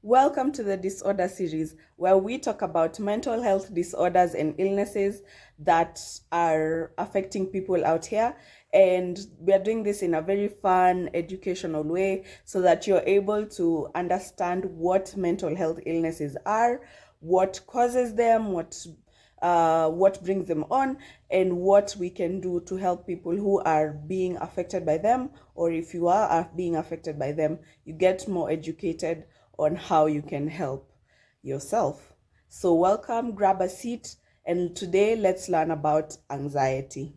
Welcome to the Disorder series, where we talk about mental health disorders and illnesses that are affecting people out here. And we are doing this in a very fun, educational way so that you're able to understand what mental health illnesses are, what causes them, what brings them on, and what we can do to help people who are being affected by them, or if you are being affected by them, you get more educated on how you can help yourself. So, welcome, grab a seat, and today let's learn about anxiety.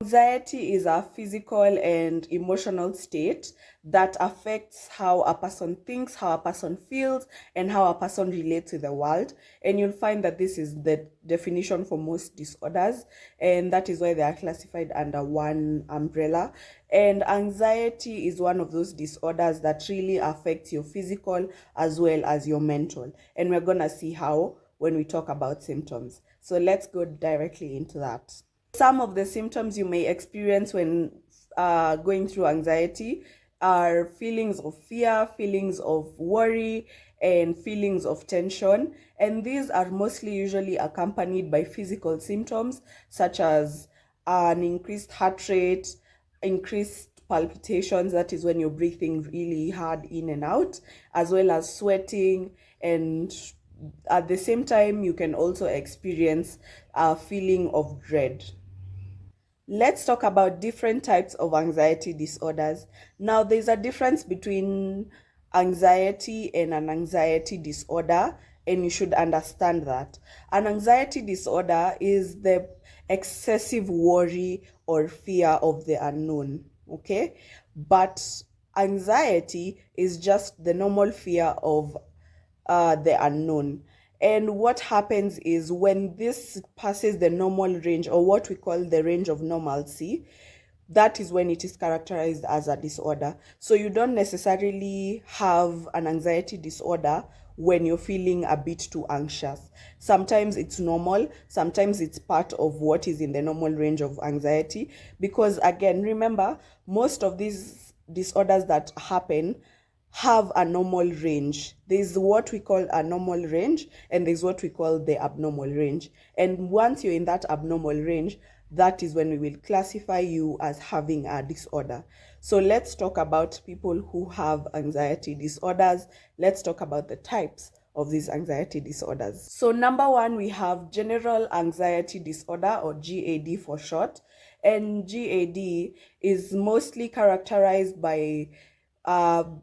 Anxiety is a physical and emotional state that affects how a person thinks, how a person feels, and how a person relates to the world. And you'll find that this is the definition for most disorders, and that is why they are classified under one umbrella. And anxiety is one of those disorders that really affects your physical as well as your mental. And we're going to see how when we talk about symptoms. So let's go directly into that. Some of the symptoms you may experience when going through anxiety are feelings of fear, feelings of worry, and feelings of tension. And these are mostly usually accompanied by physical symptoms such as an increased heart rate, increased palpitations, that is when you're breathing really hard in and out, as well as sweating, and at the same time you can also experience a feeling of dread. Let's talk about different types of anxiety disorders. Now, there's a difference between anxiety and an anxiety disorder, and you should understand that. An anxiety disorder is the excessive worry or fear of the unknown, okay? But anxiety is just the normal fear of the unknown. And what happens is when this passes the normal range, or what we call the range of normalcy, that is when it is characterized as a disorder. So you don't necessarily have an anxiety disorder when you're feeling a bit too anxious. Sometimes it's normal, sometimes it's part of what is in the normal range of anxiety. Because again, remember, most of these disorders that happen have a normal range. There's what we call a normal range, and there's what we call the abnormal range. And once you're in that abnormal range, that is when we will classify you as having a disorder. So let's talk about people who have anxiety disorders. Let's talk about the types of these anxiety disorders. So number one, we have general anxiety disorder, or GAD for short. And GAD is mostly characterized by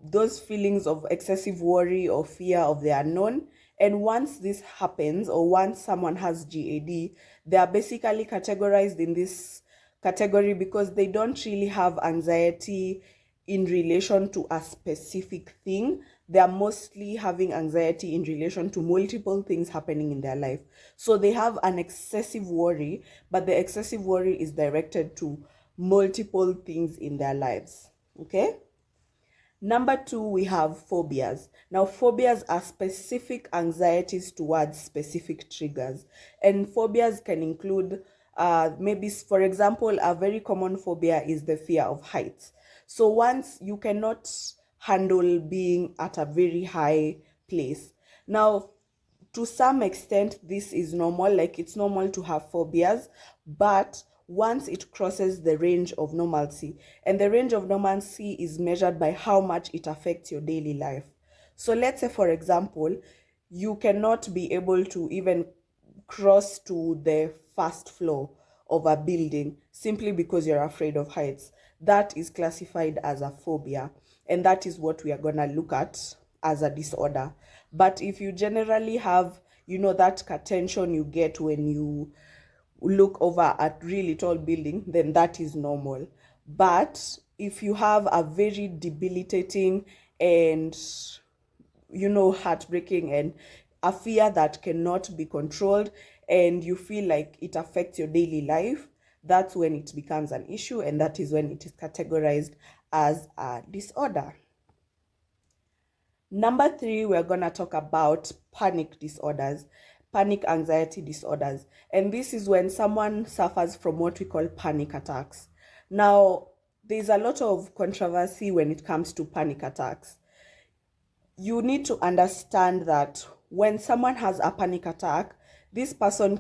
those feelings of excessive worry or fear of the unknown. And once this happens, or once someone has GAD, they are basically categorized in this category because they don't really have anxiety in relation to a specific thing. They are mostly having anxiety in relation to multiple things happening in their life. So they have an excessive worry, but the excessive worry is directed to multiple things in their lives. Okay? Number two, we have phobias. Now, phobias are specific anxieties towards specific triggers. And phobias can include, maybe, for example, a very common phobia is the fear of heights. So once you cannot handle being at a very high place. Now, to some extent, this is normal, like it's normal to have phobias, but once it crosses the range of normalcy, and the range of normalcy is measured by how much it affects your daily life. So let's say, for example, you cannot be able to even cross to the first floor of a building simply because you're afraid of heights. That is classified as a phobia, and that is what we are going to look at as a disorder. But if you generally have, that tension you get when you look over at really tall building, then that is normal. But if you have a very debilitating and heartbreaking and a fear that cannot be controlled, and you feel like it affects your daily life, that's when it becomes an issue, and that is when it is categorized as a disorder. Number three, we're going to talk about panic disorders. panic anxiety disorders. And this is when someone suffers from what we call panic attacks. Now, there's a lot of controversy when it comes to panic attacks. You need to understand that when someone has a panic attack, this person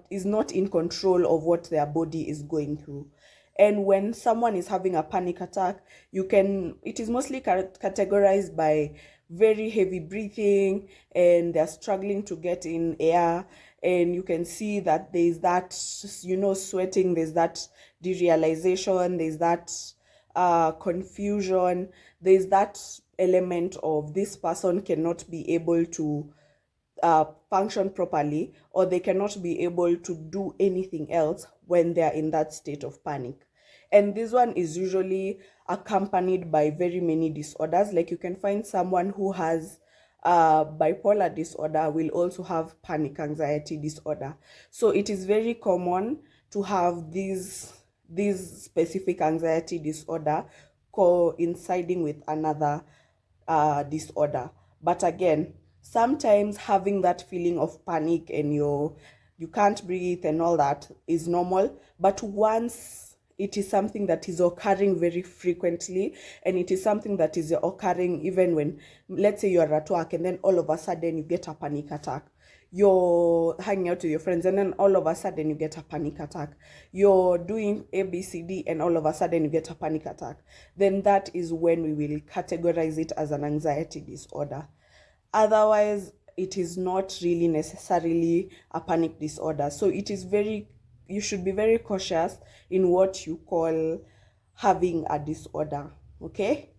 is not in control of what their body is going through. And when someone is having a panic attack, it is mostly categorized by very heavy breathing, and they're struggling to get in air. And you can see that there's that, sweating, there's that derealization, there's that confusion, there's that element of this person cannot be able to function properly, or they cannot be able to do anything else when they're in that state of panic. And this one is usually accompanied by very many disorders. Like, you can find someone who has bipolar disorder will also have panic anxiety disorder. So it is very common to have these specific anxiety disorder coinciding with another disorder. But again, sometimes having that feeling of panic and you can't breathe and all that is normal. But once it is something that is occurring very frequently, and it is something that is occurring even when, let's say, you're at work and then all of a sudden you get a panic attack. You're hanging out with your friends and then all of a sudden you get a panic attack. You're doing ABCD and all of a sudden you get a panic attack. Then that is when we will categorize it as an anxiety disorder. Otherwise, it is not really necessarily a panic disorder. So you should be very cautious in what you call having a disorder, okay?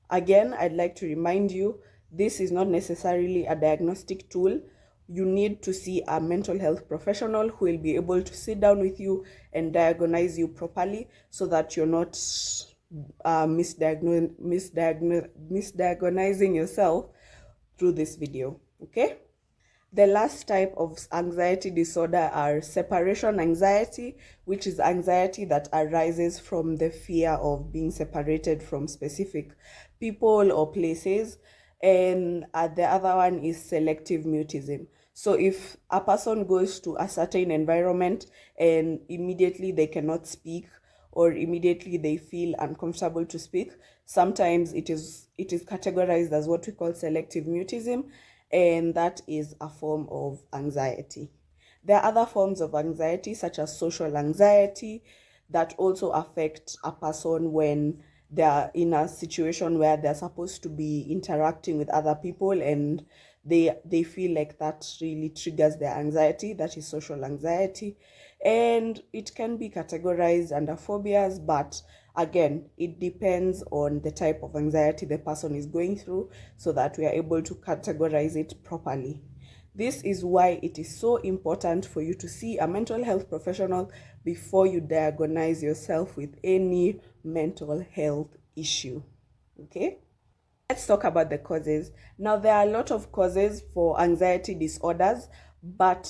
Again, I'd like to remind you, this is not necessarily a diagnostic tool. You need to see a mental health professional who will be able to sit down with you and diagnose you properly, so that you're not misdiagnosing yourself through this video, okay? The last type of anxiety disorder are separation anxiety, which is anxiety that arises from the fear of being separated from specific people or places. And the other one is selective mutism. So if a person goes to a certain environment and immediately they cannot speak, or immediately they feel uncomfortable to speak, sometimes it is categorized as what we call selective mutism, and that is a form of anxiety. There are other forms of anxiety, such as social anxiety, that also affect a person when they're in a situation where they're supposed to be interacting with other people, and they feel like that really triggers their anxiety. That is social anxiety. And it can be categorized under phobias, but again, it depends on the type of anxiety the person is going through, so that we are able to categorize it properly. This is why it is so important for you to see a mental health professional before you diagnose yourself with any mental health issue. Okay? Let's talk about the causes. Now, there are a lot of causes for anxiety disorders, but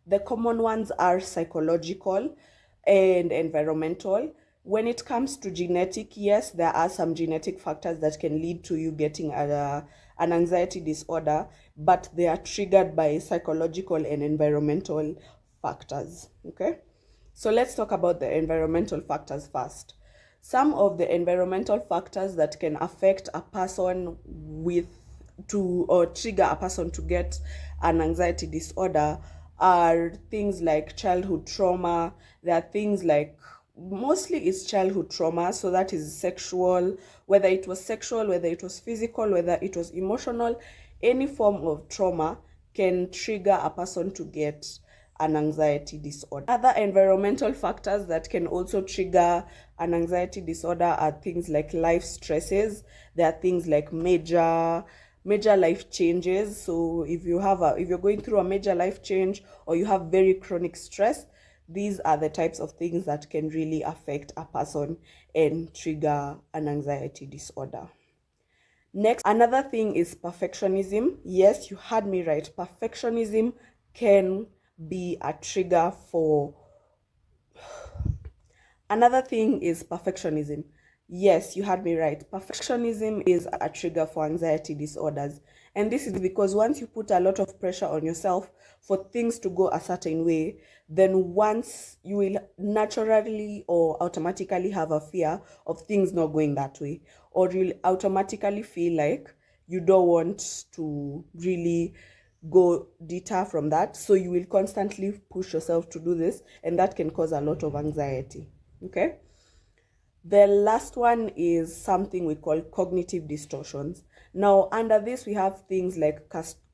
the common ones are psychological and environmental. When it comes to genetic, yes, there are some genetic factors that can lead to you getting an anxiety disorder, but they are triggered by psychological and environmental factors. Okay? So let's talk about the environmental factors first. Some of the environmental factors that can affect a person or trigger a person to get an anxiety disorder are things like childhood trauma. There are things like, mostly it's childhood trauma, so that is sexual, whether it was sexual, whether it was physical, whether it was emotional. Any form of trauma can trigger a person to get an anxiety disorder. Other environmental factors that can also trigger an anxiety disorder are things like life stresses. There are things like major life changes. So if you're going through a major life change, or you have very chronic stress, these are the types of things that can really affect a person and trigger an anxiety disorder. Next, another thing is perfectionism. Yes, you heard me right. Perfectionism can be a trigger for... Another thing is perfectionism. Yes, you heard me right. Perfectionism is a trigger for anxiety disorders. And this is because once you put a lot of pressure on yourself for things to go a certain way, then once you will naturally or automatically have a fear of things not going that way, or you'll automatically feel like you don't want to really go deter from that. So you will constantly push yourself to do this, and that can cause a lot of anxiety. Okay. The last one is something we call cognitive distortions. Now, under this, we have things like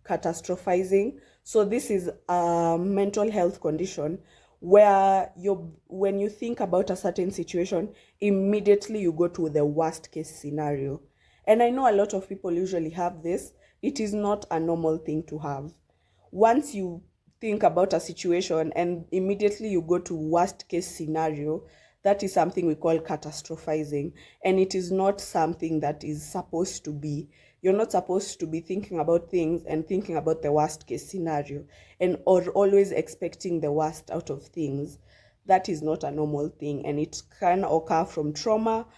catastrophizing. So this is a mental health condition where when you think about a certain situation, immediately you go to the worst case scenario. And I know a lot of people usually have this. It is not a normal thing to have. Once you think about a situation and immediately you go to worst case scenario, that is something we call catastrophizing, and it is not something that is supposed to be. You're not supposed to be thinking about things and thinking about the worst case scenario, and or always expecting the worst out of things. That is not a normal thing, and it can occur from trauma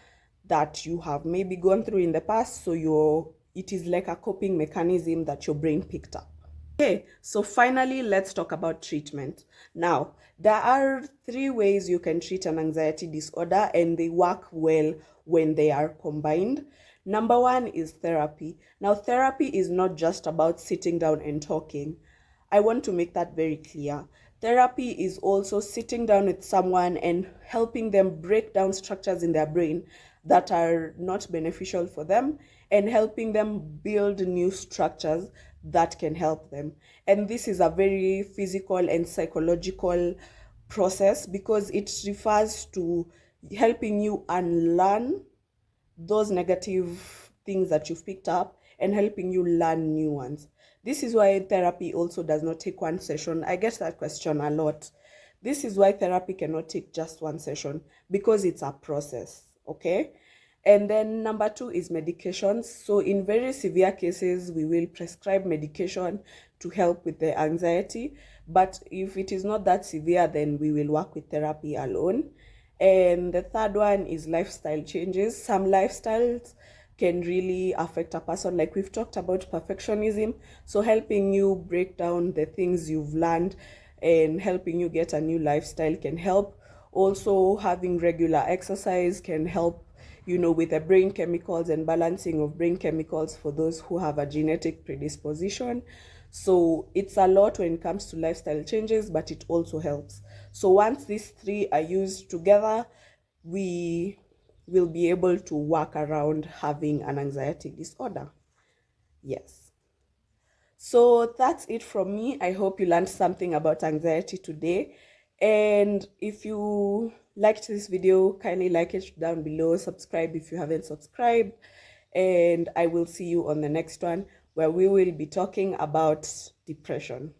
that you have maybe gone through in the past. So it is like a coping mechanism that your brain picked up. Okay, so finally, let's talk about treatment. Now, there are 3 ways you can treat an anxiety disorder, and they work well when they are combined. Number 1 is therapy. Now, therapy is not just about sitting down and talking. I want to make that very clear. Therapy is also sitting down with someone and helping them break down structures in their brain that are not beneficial for them, and helping them build new structures that can help them. And this is a very physical and psychological process, because it refers to helping you unlearn those negative things that you've picked up and helping you learn new ones. This is why therapy also does not take 1 session. I get that question a lot. This is why therapy cannot take just 1 session, because it's a process, okay? And then number 2 is medications. So in very severe cases, we will prescribe medication to help with the anxiety. But if it is not that severe, then we will work with therapy alone. And the third one is lifestyle changes. Some lifestyles can really affect a person. Like we've talked about perfectionism. So helping you break down the things you've learned and helping you get a new lifestyle can help. Also, having regular exercise can help, with the brain chemicals and balancing of brain chemicals for those who have a genetic predisposition. So it's a lot when it comes to lifestyle changes, but it also helps. So once these 3 are used together, we will be able to work around having an anxiety disorder. Yes. So that's it from me. I hope you learned something about anxiety today. And if you liked this video, kindly like it down below, subscribe if you haven't subscribed, and I will see you on the next one, where we will be talking about depression.